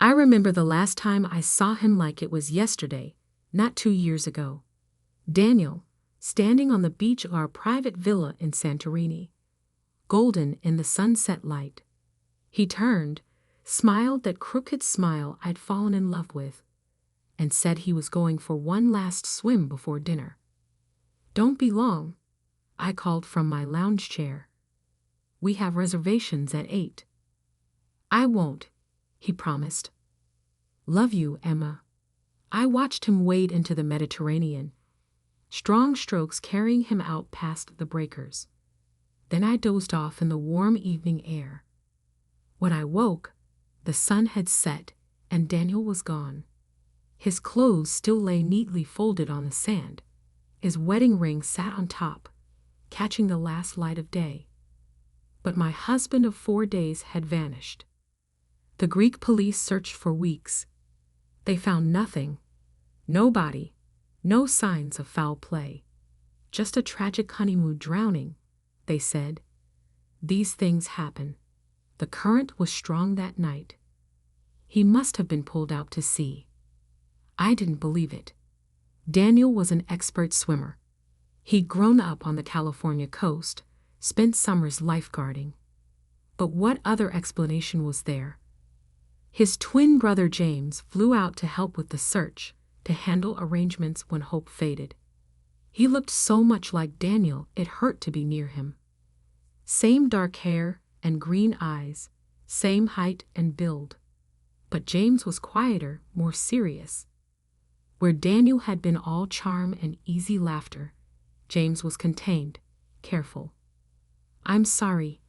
I remember the last time I saw him like it was yesterday, not 2 years ago. Daniel, standing on the beach of our private villa in Santorini, golden in the sunset light. He turned, smiled that crooked smile I'd fallen in love with, and said he was going for one last swim before dinner. "Don't be long," I called from my lounge chair. "We have reservations at 8. "I won't," he promised. "Love you, Emma." I watched him wade into the Mediterranean, strong strokes carrying him out past the breakers. Then I dozed off in the warm evening air. When I woke, the sun had set and Daniel was gone. His clothes still lay neatly folded on the sand. His wedding ring sat on top, catching the last light of day. But my husband of 4 days had vanished. The Greek police searched for weeks. They found nothing. No body, no signs of foul play. Just a tragic honeymoon drowning, they said. These things happen. The current was strong that night. He must have been pulled out to sea. I didn't believe it. Daniel was an expert swimmer. He'd grown up on the California coast, spent summers lifeguarding. But what other explanation was there? His twin brother James flew out to help with the search, to handle arrangements when hope faded. He looked so much like Daniel it hurt to be near him. Same dark hair and green eyes, same height and build. But James was quieter, more serious. Where Daniel had been all charm and easy laughter, James was contained, careful. "I'm sorry,"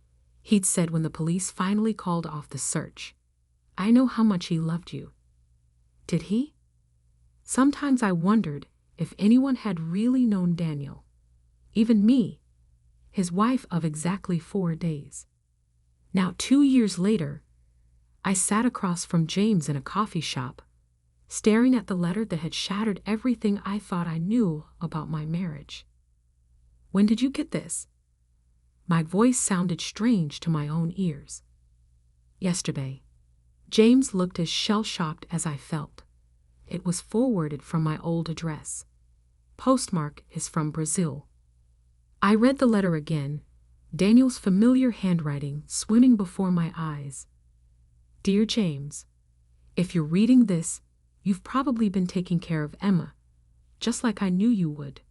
he'd said when the police finally called off the search. "I know how much he loved you." Did he? Sometimes I wondered if anyone had really known Daniel. Even me, his wife of exactly 4 days. Now 2 years later, I sat across from James in a coffee shop, staring at the letter that had shattered everything I thought I knew about my marriage. "When did you get this?" My voice sounded strange to my own ears. "Yesterday." James looked as shell-shocked as I felt. It was forwarded from my old address. Postmark is from Brazil. I read the letter again, Daniel's familiar handwriting swimming before my eyes. "Dear James, if you're reading this, you've probably been taking care of Emma, just like I knew you would.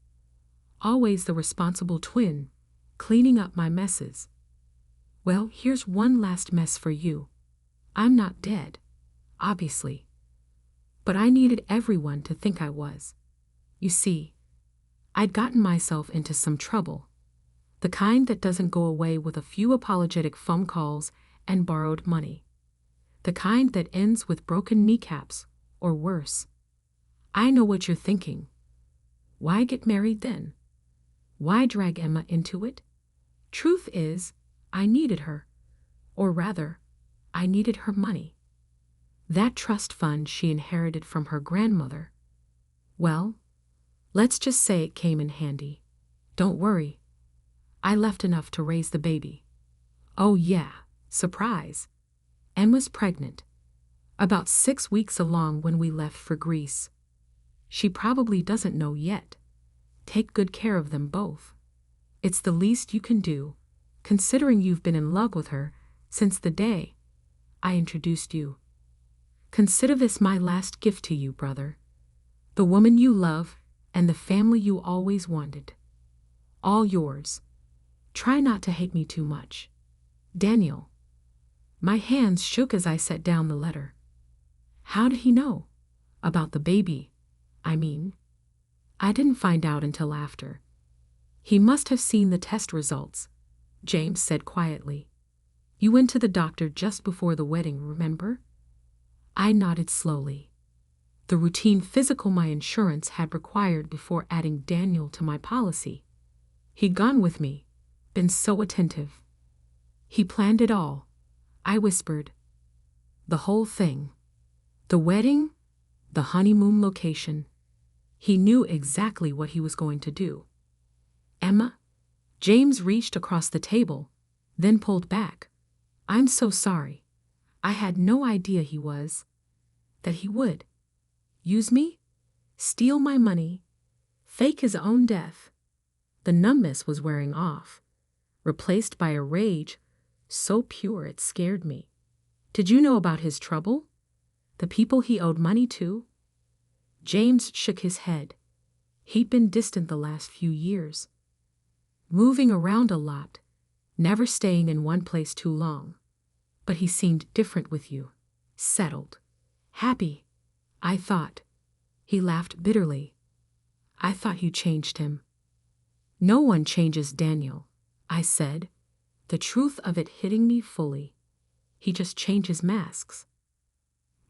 Always the responsible twin, cleaning up my messes. Well, here's one last mess for you. I'm not dead, obviously. But I needed everyone to think I was. You see, I'd gotten myself into some trouble, the kind that doesn't go away with a few apologetic phone calls and borrowed money. The kind that ends with broken kneecaps, or worse. I know what you're thinking. Why get married then? Why drag Emma into it? Truth is, I needed her. Or rather, I needed her money. That trust fund she inherited from her grandmother. Well, let's just say it came in handy. Don't worry. I left enough to raise the baby. Oh yeah, surprise. Emma's pregnant. About 6 weeks along when we left for Greece. She probably doesn't know yet. Take good care of them both. It's the least you can do, considering you've been in love with her since the day I introduced you. Consider this my last gift to you, brother. The woman you love and the family you always wanted. All yours. Try not to hate me too much. Daniel." My hands shook as I set down the letter. How did he know? About the baby, I mean. I didn't find out until after. "He must have seen the test results," James said quietly. "You went to the doctor just before the wedding, remember?" I nodded slowly. The routine physical my insurance had required before adding Daniel to my policy. He'd gone with me, been so attentive. He planned it all, I whispered. The whole thing. The wedding, the honeymoon location. He knew exactly what he was going to do. "Emma?" James reached across the table, then pulled back. "I'm so sorry. I had no idea he was." That he would use me, steal my money, fake his own death. The numbness was wearing off, replaced by a rage so pure it scared me. Did you know about his trouble? The people he owed money to? James shook his head. He'd been distant the last few years, moving around a lot, never staying in one place too long. But he seemed different with you. Settled. Happy, I thought. He laughed bitterly. I thought you changed him. No one changes Daniel, I said, the truth of it hitting me fully. He just changes masks.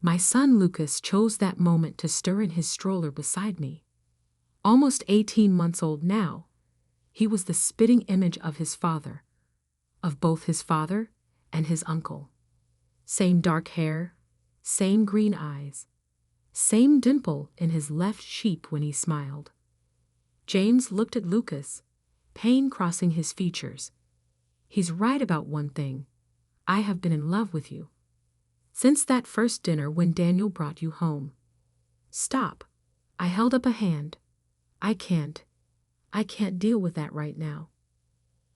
My son Lucas chose that moment to stir in his stroller beside me. Almost 18 months old now, he was the spitting image of his father, of both his father and his uncle. Same dark hair, same green eyes, same dimple in his left cheek when he smiled. James looked at Lucas, pain crossing his features. He's right about one thing. I have been in love with you. Since that first dinner when Daniel brought you home. Stop. I held up a hand. I can't deal with that right now.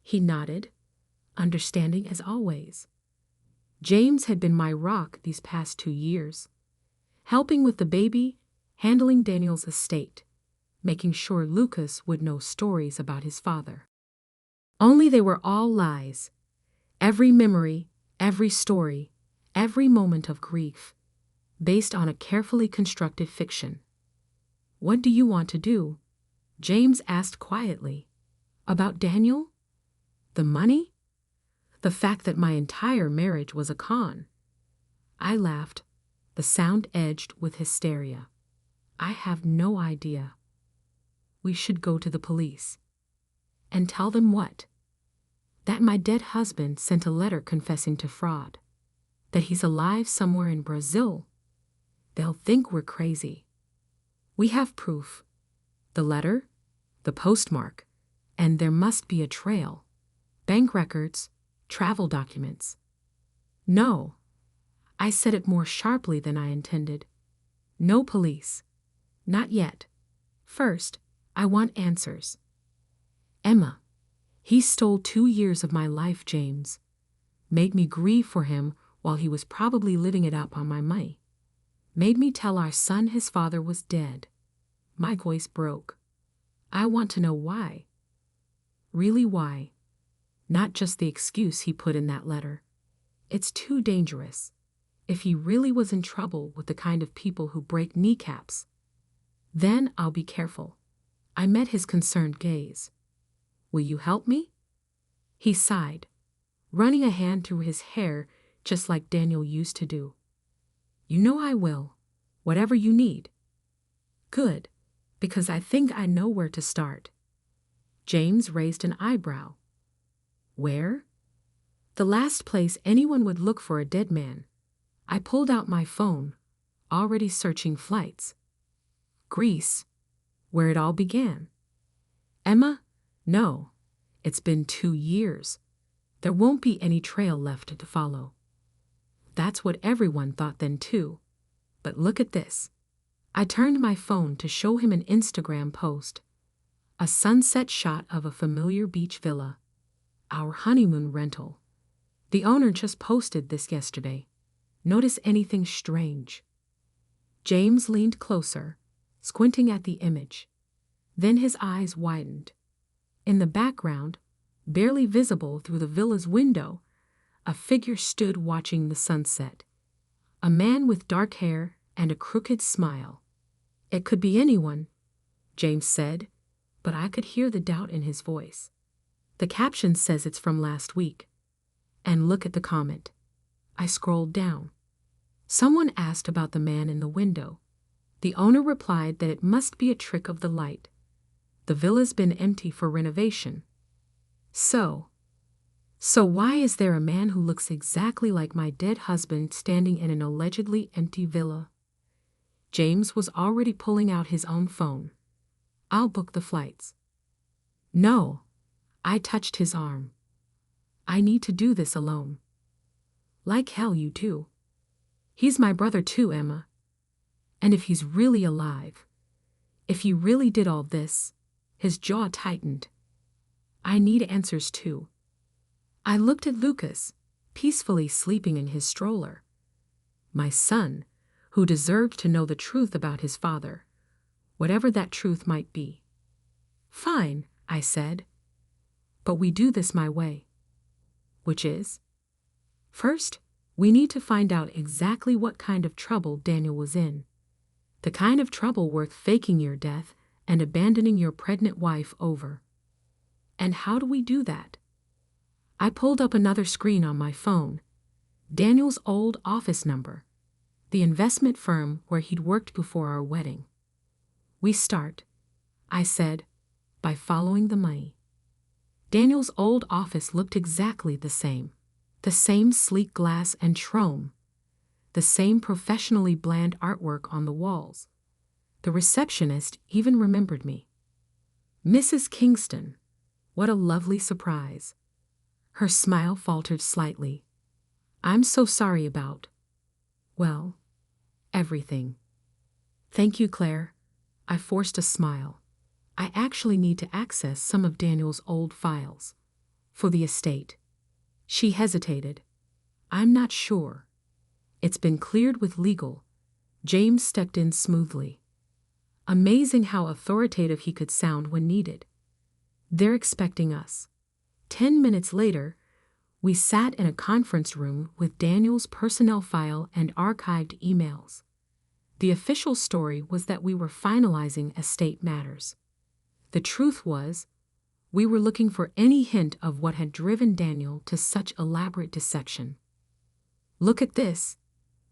He nodded, understanding as always. James had been my rock these past 2 years, helping with the baby, handling Daniel's estate, making sure Lucas would know stories about his father. Only they were all lies. Every memory, every story, every moment of grief, based on a carefully constructed fiction. What do you want to do? James asked quietly. About Daniel? The money? The fact that my entire marriage was a con. I laughed, the sound edged with hysteria. I have no idea. We should go to the police. And tell them what? That my dead husband sent a letter confessing to fraud. That he's alive somewhere in Brazil. They'll think we're crazy. We have proof. The letter, the postmark, and there must be a trail. Bank records, travel documents. No. I said it more sharply than I intended. No police. Not yet. First, I want answers. Emma, he stole 2 years of my life, James. Made me grieve for him while he was probably living it up on my money. Made me tell our son his father was dead. My voice broke. I want to know why. Really why. Not just the excuse he put in that letter. It's too dangerous. If he really was in trouble with the kind of people who break kneecaps, then I'll be careful. I met his concerned gaze. Will you help me? He sighed, running a hand through his hair just like Daniel used to do. You know I will, whatever you need. Good, because I think I know where to start. James raised an eyebrow. Where? The last place anyone would look for a dead man. I pulled out my phone, already searching flights. Greece, where it all began. Emma, no, it's been 2 years. There won't be any trail left to follow. That's what everyone thought then too. But look at this. I turned my phone to show him an Instagram post. A sunset shot of a familiar beach villa. Our honeymoon rental. The owner just posted this yesterday. Notice anything strange? James leaned closer, squinting at the image. Then his eyes widened. In the background, barely visible through the villa's window, a figure stood watching the sunset. A man with dark hair and a crooked smile. It could be anyone, James said, but I could hear the doubt in his voice. The caption says it's from last week. And look at the comment. I scrolled down. Someone asked about the man in the window. The owner replied that it must be a trick of the light. The villa's been empty for renovation. So why is there a man who looks exactly like my dead husband standing in an allegedly empty villa? James was already pulling out his own phone. I'll book the flights. No. I touched his arm. I need to do this alone. Like hell you do. He's my brother too, Emma. And if he's really alive, if he really did all this, his jaw tightened. I need answers too. I looked at Lucas, peacefully sleeping in his stroller. My son, who deserved to know the truth about his father, whatever that truth might be. Fine, I said. But we do this my way. Which is? First, we need to find out exactly what kind of trouble Daniel was in. The kind of trouble worth faking your death and abandoning your pregnant wife over. And how do we do that? I pulled up another screen on my phone. Daniel's old office number. The investment firm where he'd worked before our wedding. We start, I said, by following the money. Daniel's old office looked exactly the same. The same sleek glass and chrome. The same professionally bland artwork on the walls. The receptionist even remembered me. Mrs. Kingston. What a lovely surprise. Her smile faltered slightly. I'm so sorry about, well, everything. Thank you, Claire. I forced a smile. I actually need to access some of Daniel's old files. For the estate. She hesitated. I'm not sure. It's been cleared with legal. James stepped in smoothly. Amazing how authoritative he could sound when needed. They're expecting us. 10 minutes later, we sat in a conference room with Daniel's personnel file and archived emails. The official story was that we were finalizing estate matters. The truth was, we were looking for any hint of what had driven Daniel to such elaborate dissection. Look at this,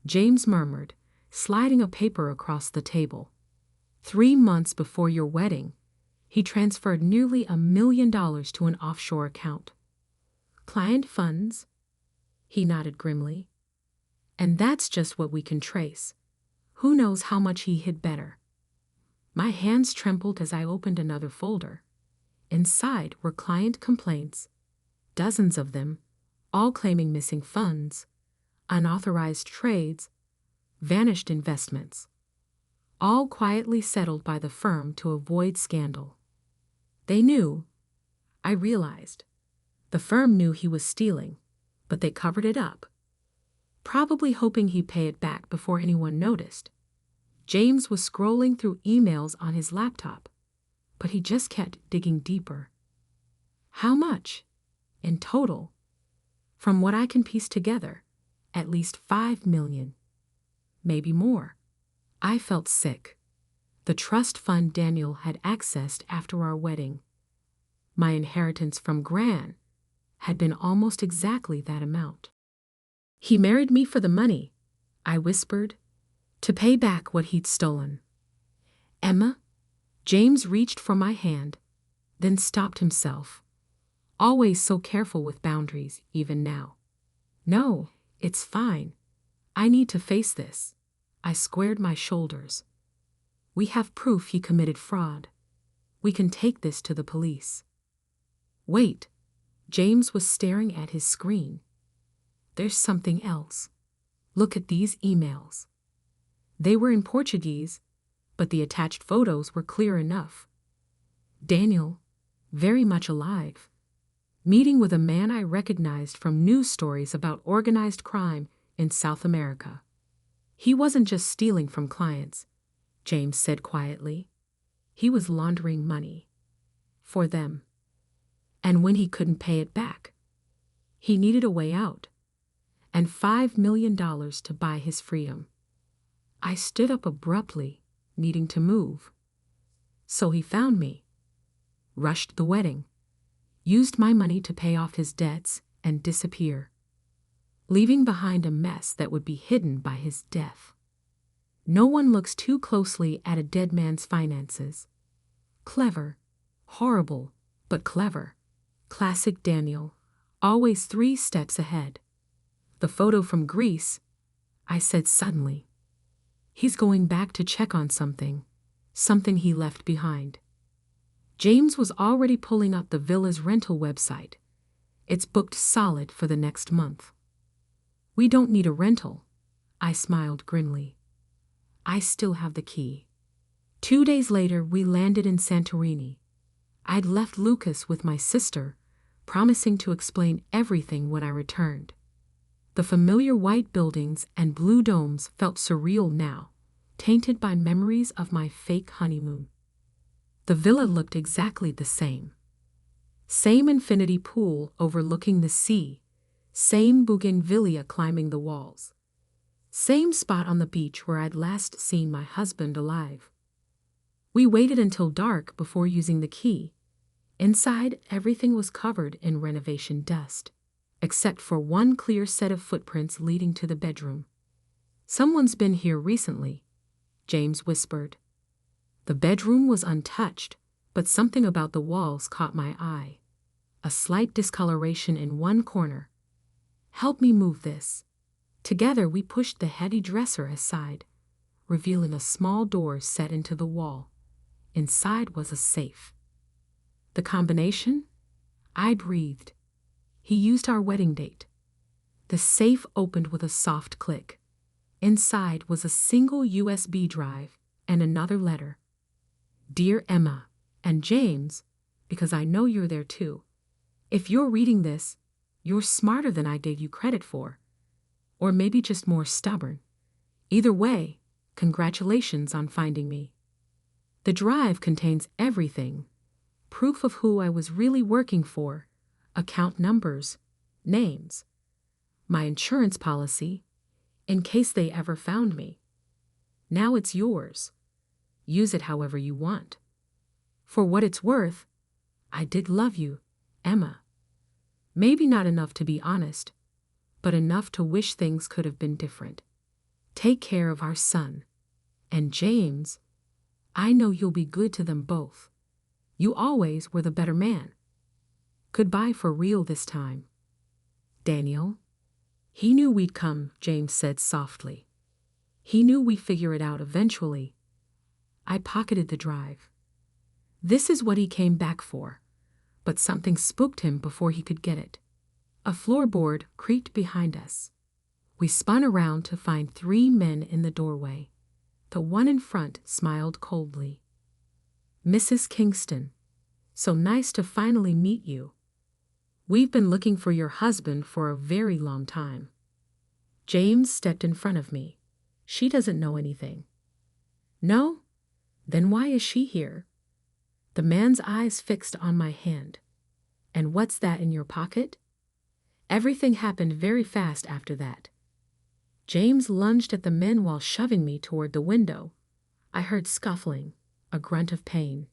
James murmured, sliding a paper across the table. 3 months before your wedding, he transferred nearly $1 million to an offshore account. Client funds? He nodded grimly. And that's just what we can trace. Who knows how much he hid better? My hands trembled as I opened another folder. Inside were client complaints, dozens of them, all claiming missing funds, unauthorized trades, vanished investments, all quietly settled by the firm to avoid scandal. They knew, I realized. The firm knew he was stealing, but they covered it up, probably hoping he'd pay it back before anyone noticed. James was scrolling through emails on his laptop, but he just kept digging deeper. How much? In total? From what I can piece together, at least $5 million. Maybe more. I felt sick. The trust fund Daniel had accessed after our wedding. My inheritance from Gran had been almost exactly that amount. He married me for the money, I whispered, to pay back what he'd stolen. Emma? James reached for my hand, then stopped himself. Always so careful with boundaries, even now. No, it's fine. I need to face this. I squared my shoulders. We have proof he committed fraud. We can take this to the police. Wait. James was staring at his screen. There's something else. Look at these emails. They were in Portuguese, but the attached photos were clear enough. Daniel, very much alive, meeting with a man I recognized from news stories about organized crime in South America. He wasn't just stealing from clients, James said quietly. He was laundering money. For them. And when he couldn't pay it back, he needed a way out. And $5 million to buy his freedom. I stood up abruptly, needing to move. So he found me. Rushed the wedding. Used my money to pay off his debts and disappear. Leaving behind a mess that would be hidden by his death. No one looks too closely at a dead man's finances. Clever. Horrible, but clever. Classic Daniel. Always 3 steps ahead. The photo from Greece, I said suddenly. He's going back to check on something he left behind. James was already pulling up the villa's rental website. It's booked solid for the next month. We don't need a rental, I smiled grimly. I still have the key. 2 days later, we landed in Santorini. I'd left Lucas with my sister, promising to explain everything when I returned. The familiar white buildings and blue domes felt surreal now, tainted by memories of my fake honeymoon. The villa looked exactly the same. Same infinity pool overlooking the sea, same bougainvillea climbing the walls. Same spot on the beach where I'd last seen my husband alive. We waited until dark before using the key. Inside, everything was covered in renovation dust, except for one clear set of footprints leading to the bedroom. "Someone's been here recently," James whispered. The bedroom was untouched, but something about the walls caught my eye. A slight discoloration in one corner. "Help me move this." Together we pushed the heavy dresser aside, revealing a small door set into the wall. Inside was a safe. The combination? I breathed. He used our wedding date. The safe opened with a soft click. Inside was a single USB drive and another letter. "Dear Emma and James, because I know you're there too. If you're reading this, you're smarter than I gave you credit for. Or maybe just more stubborn. Either way, congratulations on finding me." The drive contains everything. Proof of who I was really working for, account numbers, names, my insurance policy, in case they ever found me. Now it's yours. Use it however you want. For what it's worth, I did love you, Emma. Maybe not enough to be honest, but enough to wish things could have been different. Take care of our son. And James, I know you'll be good to them both. You always were the better man. Goodbye for real this time. Daniel. He knew we'd come, James said softly. He knew we'd figure it out eventually. I pocketed the drive. This is what he came back for, but something spooked him before he could get it. A floorboard creaked behind us. We spun around to find 3 men in the doorway. The one in front smiled coldly. "Mrs. Kingston, so nice to finally meet you. We've been looking for your husband for a very long time." James stepped in front of me. "She doesn't know anything." "No? Then why is she here?" The man's eyes fixed on my hand. "And what's that in your pocket?" Everything happened very fast after that. James lunged at the men while shoving me toward the window. I heard scuffling, a grunt of pain.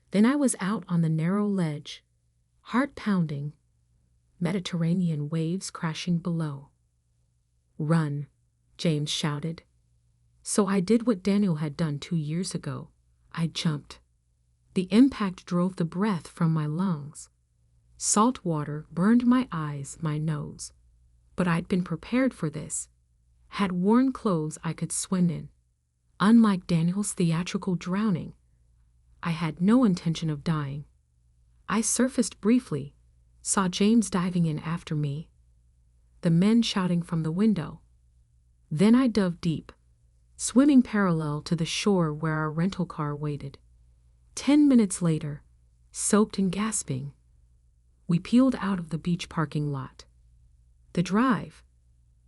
Then I was out on the narrow ledge, heart pounding, Mediterranean waves crashing below. "Run," James shouted. So I did what Daniel had done 2 years ago. I jumped. The impact drove the breath from my lungs. Salt water burned my eyes, my nose. But I'd been prepared for this. Had worn clothes I could swim in. Unlike Daniel's theatrical drowning, I had no intention of dying. I surfaced briefly, saw James diving in after me, the men shouting from the window. Then I dove deep, swimming parallel to the shore where our rental car waited. 10 minutes later, soaked and gasping, we peeled out of the beach parking lot. "The drive?"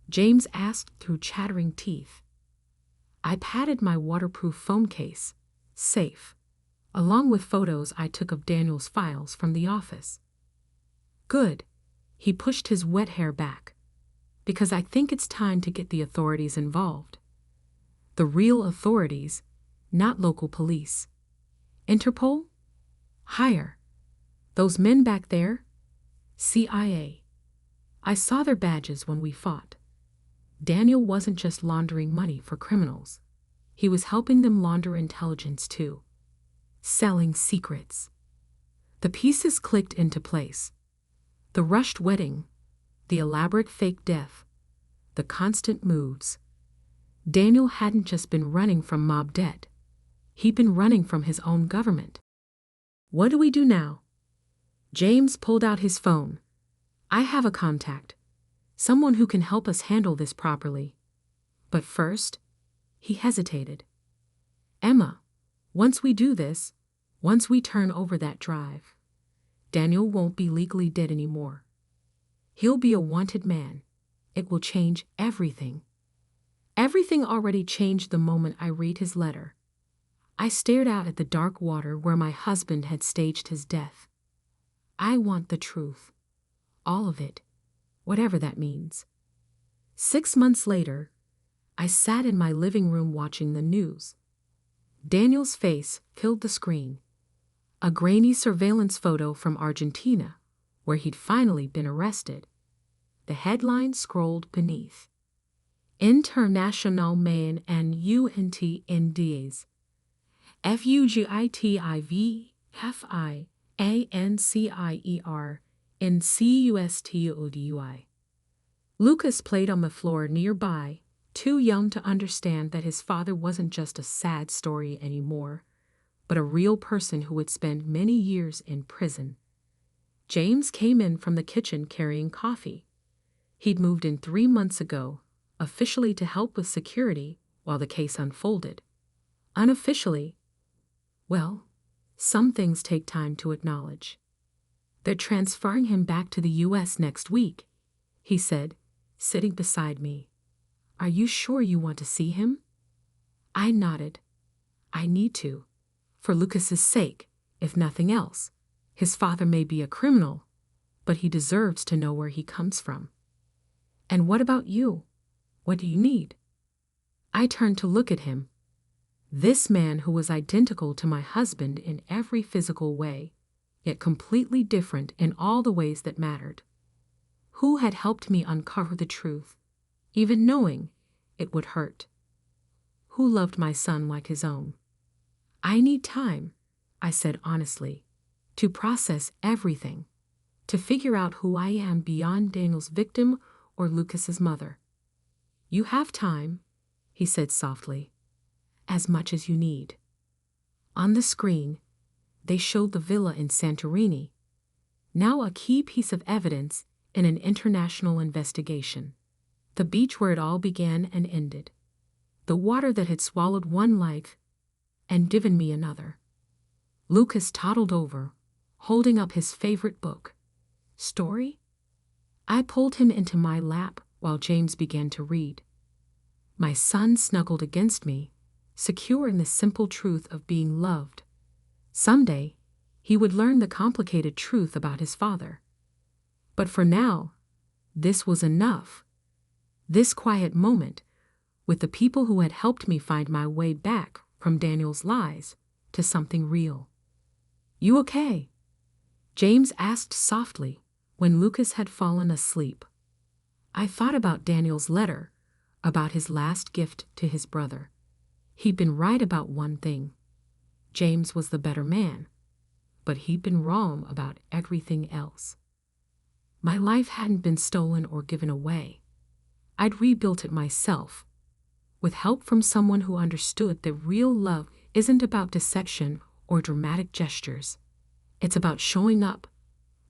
James asked through chattering teeth. I patted my waterproof phone case, safe, along with photos I took of Daniel's files from the office. "Good." He pushed his wet hair back. "Because I think it's time to get the authorities involved. The real authorities, not local police. Interpol? Higher. Those men back there? CIA. I saw their badges when we fought. Daniel wasn't just laundering money for criminals. He was helping them launder intelligence too. Selling secrets." The pieces clicked into place. The rushed wedding, the elaborate fake death, the constant moves. Daniel hadn't just been running from mob debt. He'd been running from his own government. "What do we do now?" James pulled out his phone. "I have a contact. Someone who can help us handle this properly. But first," He hesitated. Emma, once we do this, once we turn over that drive, Daniel won't be legally dead anymore. He'll be a wanted man. It will change everything. Everything already changed the moment I read his letter. I stared out at the dark water where my husband had staged his death. I want the truth. All of it. Whatever that means. 6 months later, I sat in my living room watching the news. Daniel's face filled the screen. A grainy surveillance photo from Argentina, where he'd finally been arrested. The headline scrolled beneath. International man and UNTNDs. FUGITIVFIANCIER in CUSTODUI. Lucas played on the floor nearby, too young to understand that his father wasn't just a sad story anymore, but a real person who would spend many years in prison. James came in from the kitchen carrying coffee. He'd moved in 3 months ago, officially to help with security while the case unfolded. Unofficially, well, some things take time to acknowledge. They're transferring him back to the U.S. next week, he said, sitting beside me. Are you sure you want to see him? I nodded. I need to. For Lucas's sake, if nothing else. His father may be a criminal, but he deserves to know where he comes from. And what about you? What do you need? I turned to look at him. This man who was identical to my husband in every physical way, yet completely different in all the ways that mattered. Who had helped me uncover the truth, even knowing it would hurt. Who loved my son like his own. I need time, I said honestly, to process everything, to figure out who I am beyond Daniel's victim or Lucas's mother. You have time, he said softly, as much as you need. On the screen, they showed the villa in Santorini, now a key piece of evidence in an international investigation. The beach where it all began and ended. The water that had swallowed one life and given me another. Lucas toddled over, holding up his favorite book. Story? I pulled him into my lap while James began to read. My son snuggled against me, secure in the simple truth of being loved. Someday, he would learn the complicated truth about his father. But for now, this was enough. This quiet moment, with the people who had helped me find my way back from Daniel's lies to something real. You okay? James asked softly when Lucas had fallen asleep. I thought about Daniel's letter, about his last gift to his brother. He'd been right about one thing. James was the better man, but he'd been wrong about everything else. My life hadn't been stolen or given away. I'd rebuilt it myself, with help from someone who understood that real love isn't about deception or dramatic gestures. It's about showing up,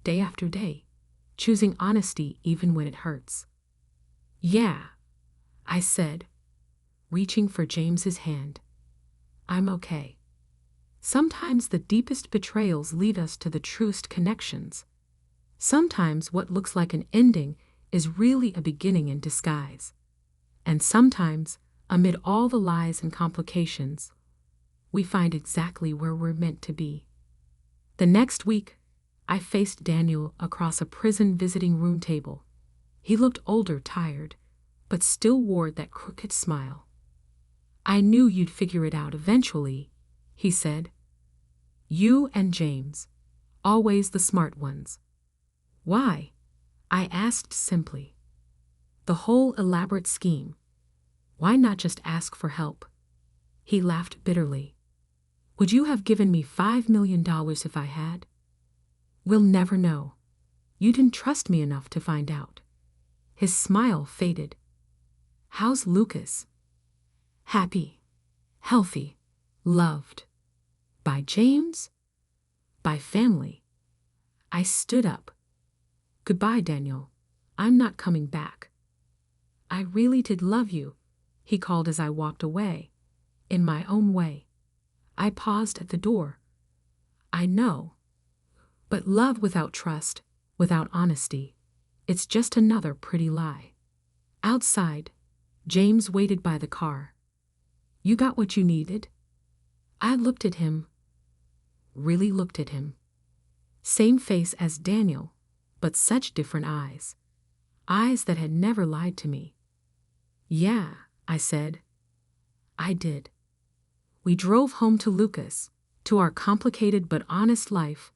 day after day, choosing honesty even when it hurts. Yeah, I said, reaching for James's hand. I'm okay. Sometimes the deepest betrayals lead us to the truest connections. Sometimes what looks like an ending is really a beginning in disguise. And sometimes, amid all the lies and complications, we find exactly where we're meant to be. The next week, I faced Daniel across a prison visiting room table. He looked older, tired, but still wore that crooked smile. I knew you'd figure it out eventually, he said. You and James, always the smart ones. Why? I asked simply. The whole elaborate scheme. Why not just ask for help? He laughed bitterly. Would you have given me $5 million if I had? We'll never know. You didn't trust me enough to find out. His smile faded. How's Lucas? Happy, healthy, loved. By James? By family. I stood up. Goodbye, Daniel. I'm not coming back. I really did love you, he called as I walked away. In my own way. I paused at the door. I know. But love without trust, without honesty, it's just another pretty lie. Outside, James waited by the car. You got what you needed? I looked at him. Really looked at him. Same face as Daniel, but such different eyes. Eyes that had never lied to me. Yeah, I said. I did. We drove home to Lucas, to our complicated but honest life,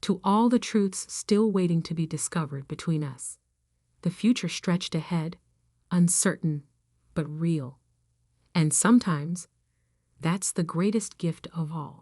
to all the truths still waiting to be discovered between us. The future stretched ahead, uncertain, but real. And sometimes, that's the greatest gift of all.